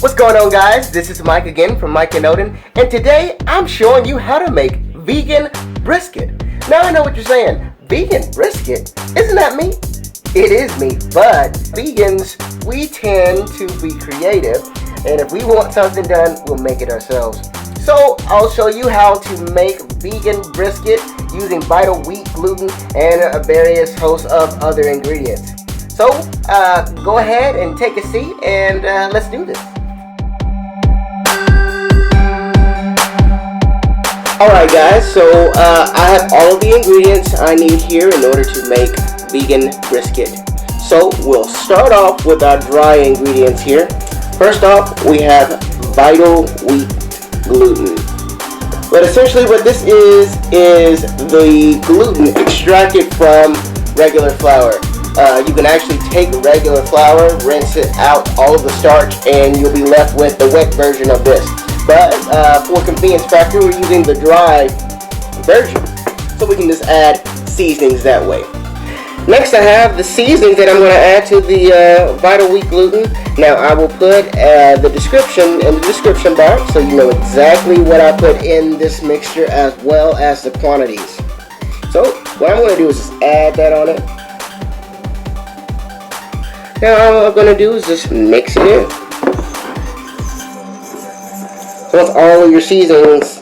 What's going on, guys? This is Mike again from Mike and Odin, and today I'm showing you how to make vegan brisket. Now I know what you're saying, vegan brisket? Isn't that meat? It is meat, but vegans, we tend to be creative, and if we want something done, we'll make it ourselves. So I'll show you how to make vegan brisket using vital wheat, gluten, and a various host of other ingredients. So go ahead and take a seat and let's do this. Alright guys, so I have all of the ingredients I need here in order to make vegan brisket. So we'll start off with our dry ingredients here. First off, we have vital wheat gluten. But essentially what this is the gluten extracted from regular flour. You can actually take regular flour, rinse it out, all of the starch, and you'll be left with the wet version of this. But for convenience factor, we're using the dry version, so we can just add seasonings that way. Next, I have the seasonings that I'm going to add to the vital wheat gluten. Now, I will put the description in the description box, so you know exactly what I put in this mixture as well as the quantities. So, what I'm going to do is just add that on it. Now, all I'm going to do is just mix it in. So once all of your seasonings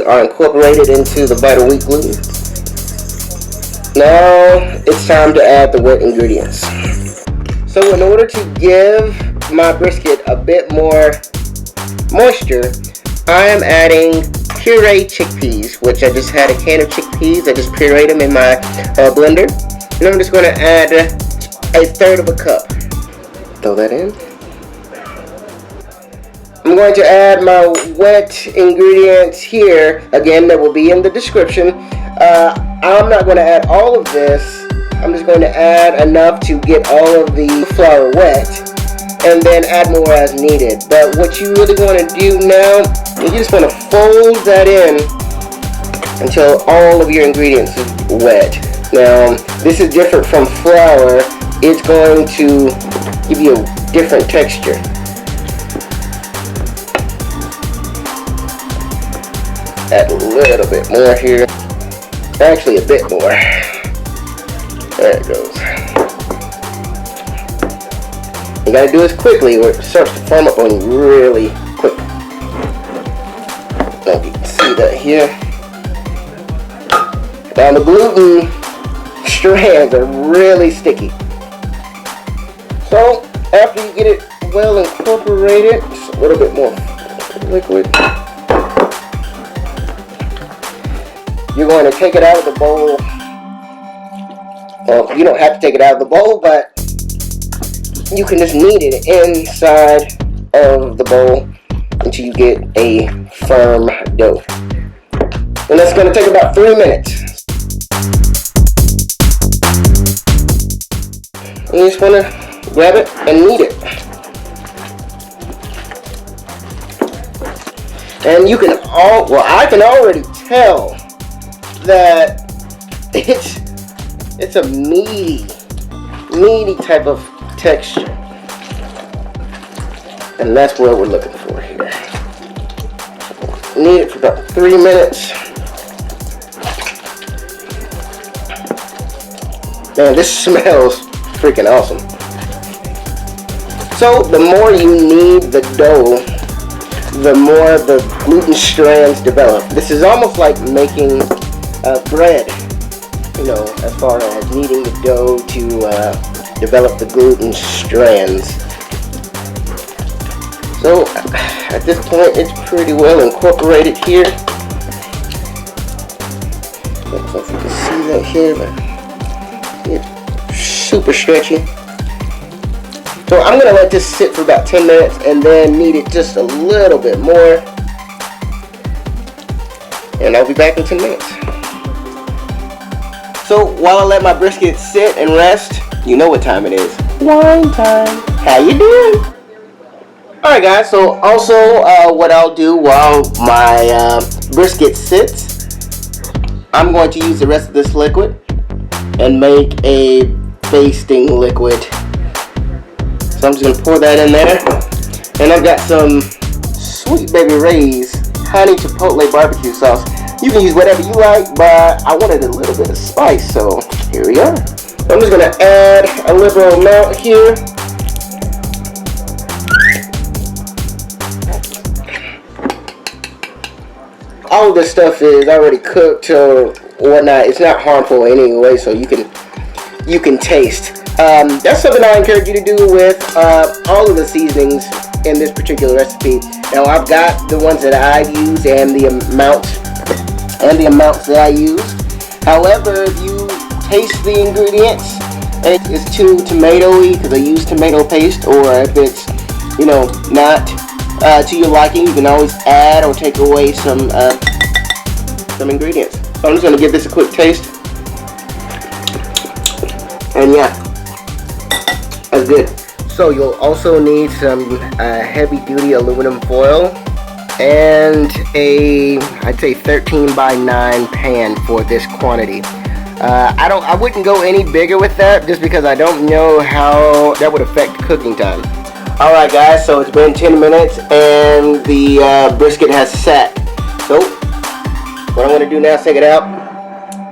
are incorporated into the vital wheat gluten, now it's time to add the wet ingredients. So in order to give my brisket a bit more moisture, I am adding pureed chickpeas, which I just had a can of chickpeas. I just pureed them in my blender. And I'm just going to add a third of a cup. Throw that in. I'm going to add my wet ingredients here. Again, that will be in the description. I'm not going to add all of this. I'm just going to add enough to get all of the flour wet, and then add more as needed. But what you really want to do now, you just want to fold that in until all of your ingredients is wet. Now, this is different from flour. It's going to give you a different texture. Add a little bit more here. Actually, a bit more. There it goes. You gotta do this quickly or it starts to form up on you really quick. Now you can see that here. Now the gluten strands are really sticky. So after you get it well incorporated, just a little bit more liquid. You're going to take it out of the bowl. Well, you don't have to take it out of the bowl, but you can just knead it inside of the bowl until you get a firm dough. And that's going to take about 3 minutes. You just want to grab it and knead it. And you can I can already tell that it's a meaty type of texture, and that's what we're looking for here. Knead it for about 3 minutes. Man, this smells freaking awesome. So the more you knead the dough, the more the gluten strands develop. This is almost like making bread, you know, as far as kneading the dough to develop the gluten strands. So at this point it's pretty well incorporated here. I don't know if you can see that here, but it's super stretchy. So I'm going to let this sit for about 10 minutes and then knead it just a little bit more. And I'll be back in 10 minutes. So while I let my brisket sit and rest, you know what time it is. Wine time. How you doing? Alright guys, so also what I'll do while my brisket sits, I'm going to use the rest of this liquid and make a basting liquid. So I'm just going to pour that in there, And I've got some Sweet Baby Ray's honey chipotle barbecue sauce. You can use whatever you like, but I wanted a little bit of spice, so here we are. I'm just gonna add a liberal amount here. All of this stuff is already cooked or whatnot. It's not harmful in any way, so you can taste. That's something I encourage you to do with all of the seasonings in this particular recipe. Now I've got the ones that I use and the amounts that I use. However, if you taste the ingredients and it's too tomatoey because I use tomato paste, or if it's, you know, not to your liking, you can always add or take away some ingredients. So I'm just going to give this a quick taste. And yeah, that's good. So you'll also need some heavy duty aluminum foil and I'd say 13 by 9 pan for this quantity. I wouldn't go any bigger with that just because I don't know how that would affect cooking time. Alright guys, so it's been 10 minutes and the brisket has sat. So what I'm going to do now is take it out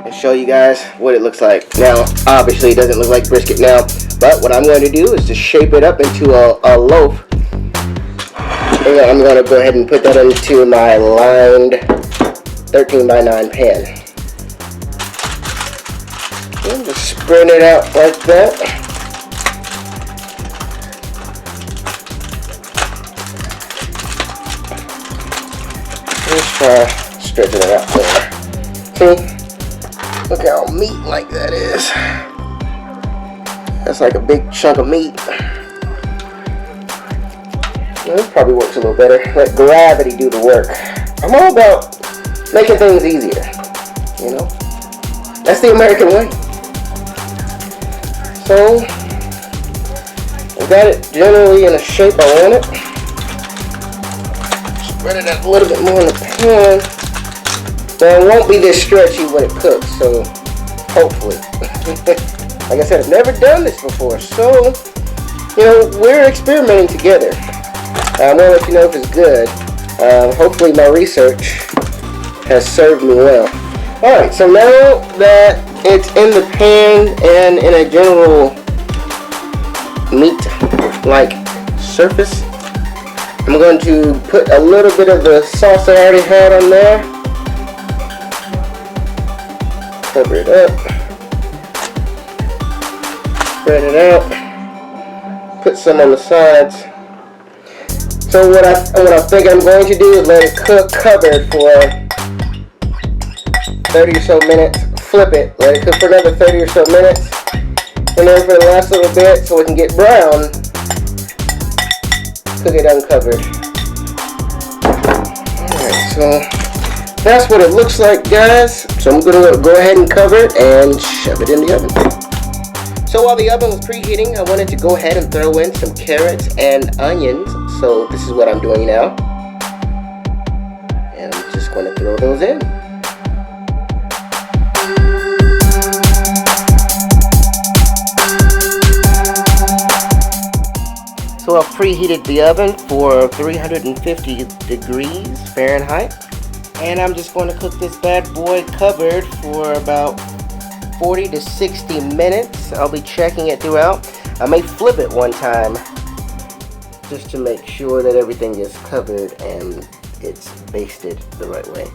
and show you guys what it looks like. Now obviously it doesn't look like brisket now, but what I'm going to do is to shape it up into a loaf. And I'm going to go ahead and put that into my lined 13 by 9 pan. And just spread it out like that. Let's try stretching it out there. See? Look how meat-like that is. That's like a big chunk of meat. This probably works a little better. Let gravity do the work. I'm all about making things easier, you know? That's the American way. So, I got it generally in a shape I want it. Spread it out a little bit more in the pan. Now, it won't be this stretchy when it cooks, so hopefully. Like I said, I've never done this before, so, you know, we're experimenting together. I'm going to let you know if it's good. Hopefully my research has served me well. Alright, so now that it's in the pan and in a general meat-like surface, I'm going to put a little bit of the sauce I already had on there. Cover it up. Spread it out. Put some on the sides. So what I think I'm going to do is let it cook covered for 30 or so minutes. Flip it, let it cook for another 30 or so minutes. And then for the last little bit, so it can get brown, cook it uncovered. Alright, so that's what it looks like, guys. So I'm going to go ahead and cover it and shove it in the oven. So while the oven was preheating, I wanted to go ahead and throw in some carrots and onions. So this is what I'm doing now. And I'm just going to throw those in. So I've preheated the oven for 350 degrees Fahrenheit. And I'm just going to cook this bad boy covered for about 40 to 60 minutes. I'll be checking it throughout. I may flip it one time just to make sure that everything is covered and it's basted the right way.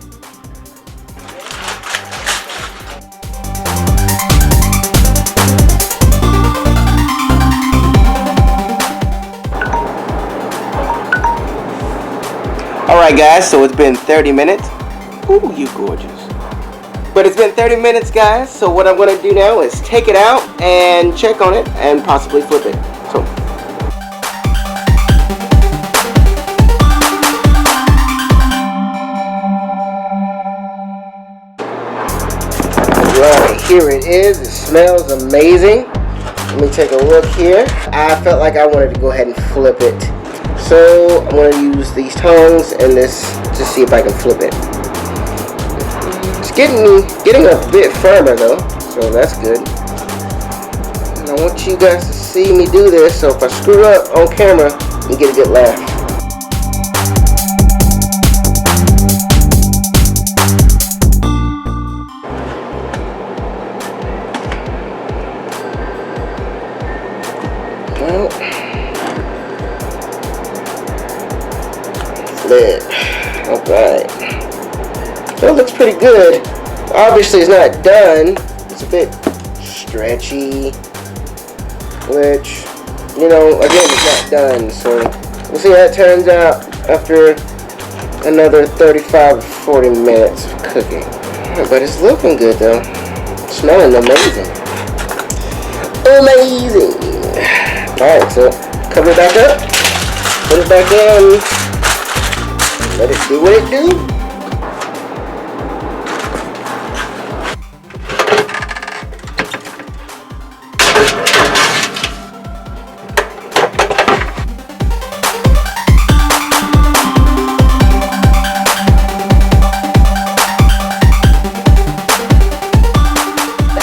Alright guys, so it's been 30 minutes. Ooh, you gorgeous. But it's been 30 minutes, guys, so what I'm going to do now is take it out and check on it and possibly flip it. So, right, here it is. It smells amazing. Let me take a look here. I felt like I wanted to go ahead and flip it. So I'm going to use these tongs and this to see if I can flip it. It's getting a bit firmer though, so that's good. And I want you guys to see me do this, so if I screw up on camera, you get a good laugh. bit. Alright. So it looks pretty good. Obviously it's not done. It's a bit stretchy. Which, you know, again, it's not done. So we'll see how it turns out after another 35 or 40 minutes of cooking. But it's looking good though. It's smelling amazing. Amazing! Alright, so cover it back up. Put it back in. Let it do what it do.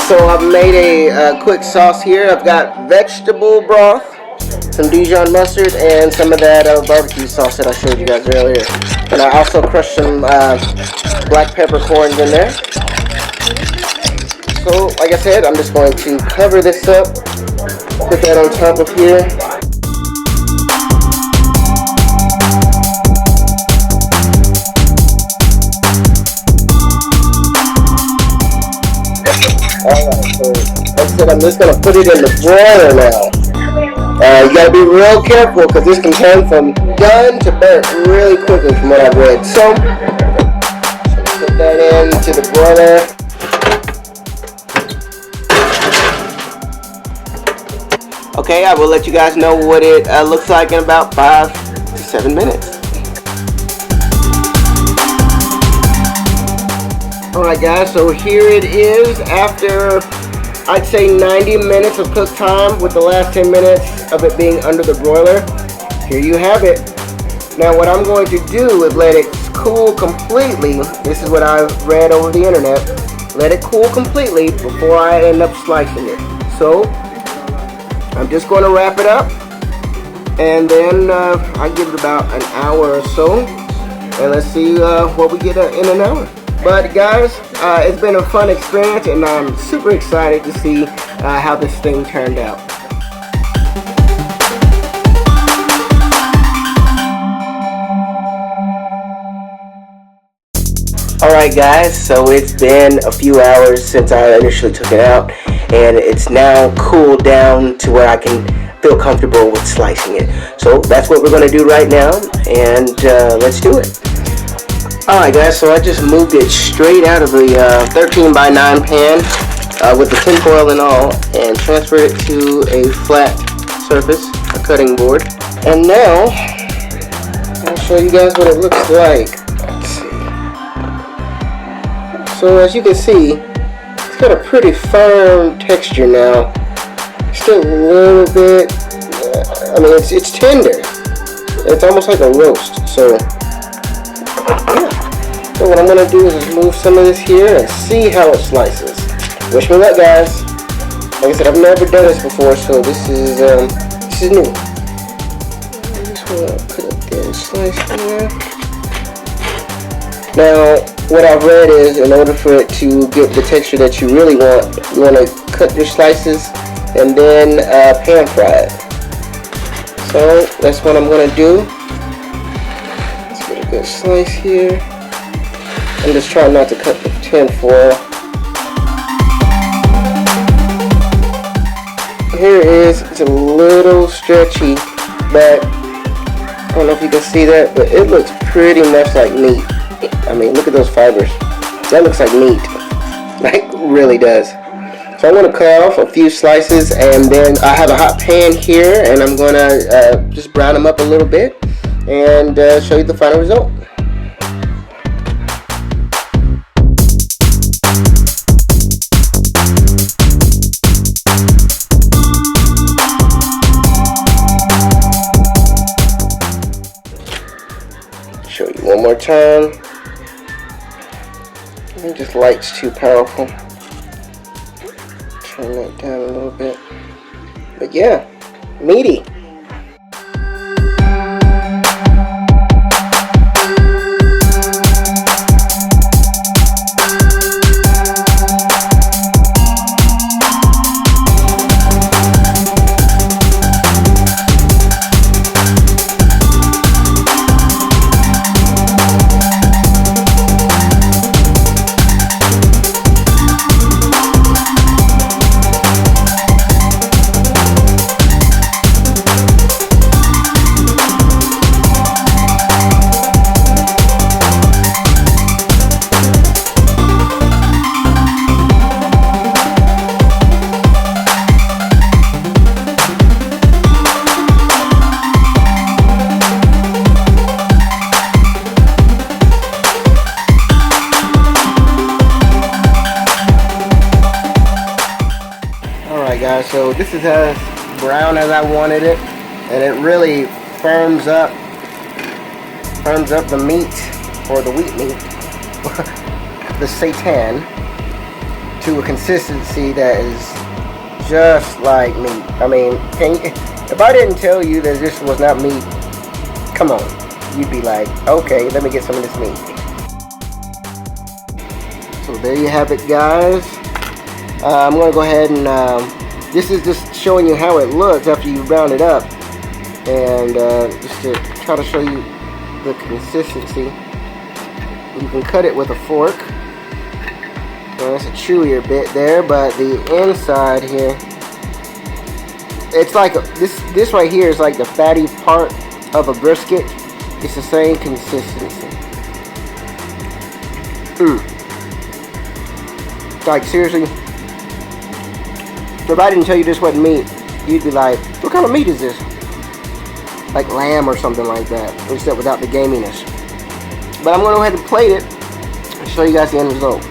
So I've made a quick sauce here. I've got vegetable broth, some Dijon mustard, and some of that barbecue sauce that I showed you guys earlier. And I also crushed some black peppercorns in there. So, like I said, I'm just going to cover this up, put that on top of here. Alright, so like I said, I'm just going to put it in the broiler now. You gotta be real careful because this can turn from done to burnt really quickly from what I've read. So, put that into the broiler. Okay, I will let you guys know what it looks like in about 5 to 7 minutes. Alright guys, so here it is after I'd say 90 minutes of cook time with the last 10 minutes of it being under the broiler. Here you have it. Now what I'm going to do is let it cool completely. This is what I've read over the internet. Let it cool completely before I end up slicing it. So I'm just going to wrap it up and then I give it about an hour or so. And let's see what we get in an hour. But guys, it's been a fun experience and I'm super excited to see how this thing turned out. Alright guys, so it's been a few hours since I initially took it out and it's now cooled down to where I can feel comfortable with slicing it. So that's what we're going to do right now and let's do it. Alright guys, so I just moved it straight out of the 13 by 9 pan with the tin foil and all and transferred it to a flat surface, a cutting board. And now, I'll show you guys what it looks like. Let's see. So as you can see, it's got a pretty firm texture now. Still a little bit, I mean it's tender. It's almost like a roast, so yeah. So what I'm going to do is just move some of this here and see how it slices. Wish me luck guys. Like I said, I've never done this before, so this is new. I just want to put a thin slice in there. Now, what I've read is in order for it to get the texture that you really want, you want to cut your slices and then pan fry it. So that's what I'm going to do. Let's get a good slice here. I'm just trying not to cut the tin foil. Here it is. It's a little stretchy, but I don't know if you can see that, but it looks pretty much like meat. I mean, look at those fibers. That looks like meat. Like, really does. So I'm going to cut off a few slices, and then I have a hot pan here, and I'm going to just brown them up a little bit and show you the final result. Show you one more time. I think this light's too powerful. Turn that down a little bit. But yeah, meaty. So this is as brown as I wanted it, and it really firms up the meat, or the wheat meat, the seitan, to a consistency that is just like meat. I mean, if I didn't tell you that this was not meat, come on, you'd be like, okay, let me get some of this meat. So there you have it, guys. I'm going to go ahead and this is just showing you how it looks after you round it up, and just to try to show you the consistency. You can cut it with a fork. That's a chewier bit there, but the inside here, it's like this right here is like the fatty part of a brisket. It's the same consistency. Like, seriously, if I didn't tell you this wasn't meat, you'd be like, what kind of meat is this? Like lamb or something like that, except without the gaminess. But I'm going to go ahead and plate it and show you guys the end result.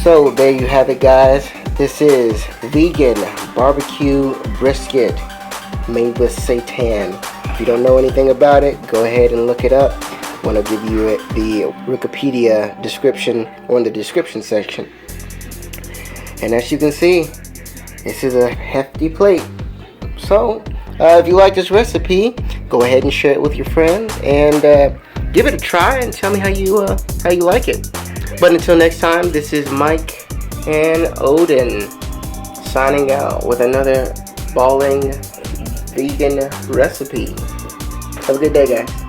So there you have it, guys. This is vegan barbecue brisket made with seitan. If you don't know anything about it, go ahead and look it up. I want to give you the Wikipedia description on the description section. And as you can see, this is a hefty plate. So if you like this recipe, go ahead and share it with your friends, and give it a try and tell me how you like it. But until next time, this is Mike and Odin signing out with another balling vegan recipe. Have a good day, guys.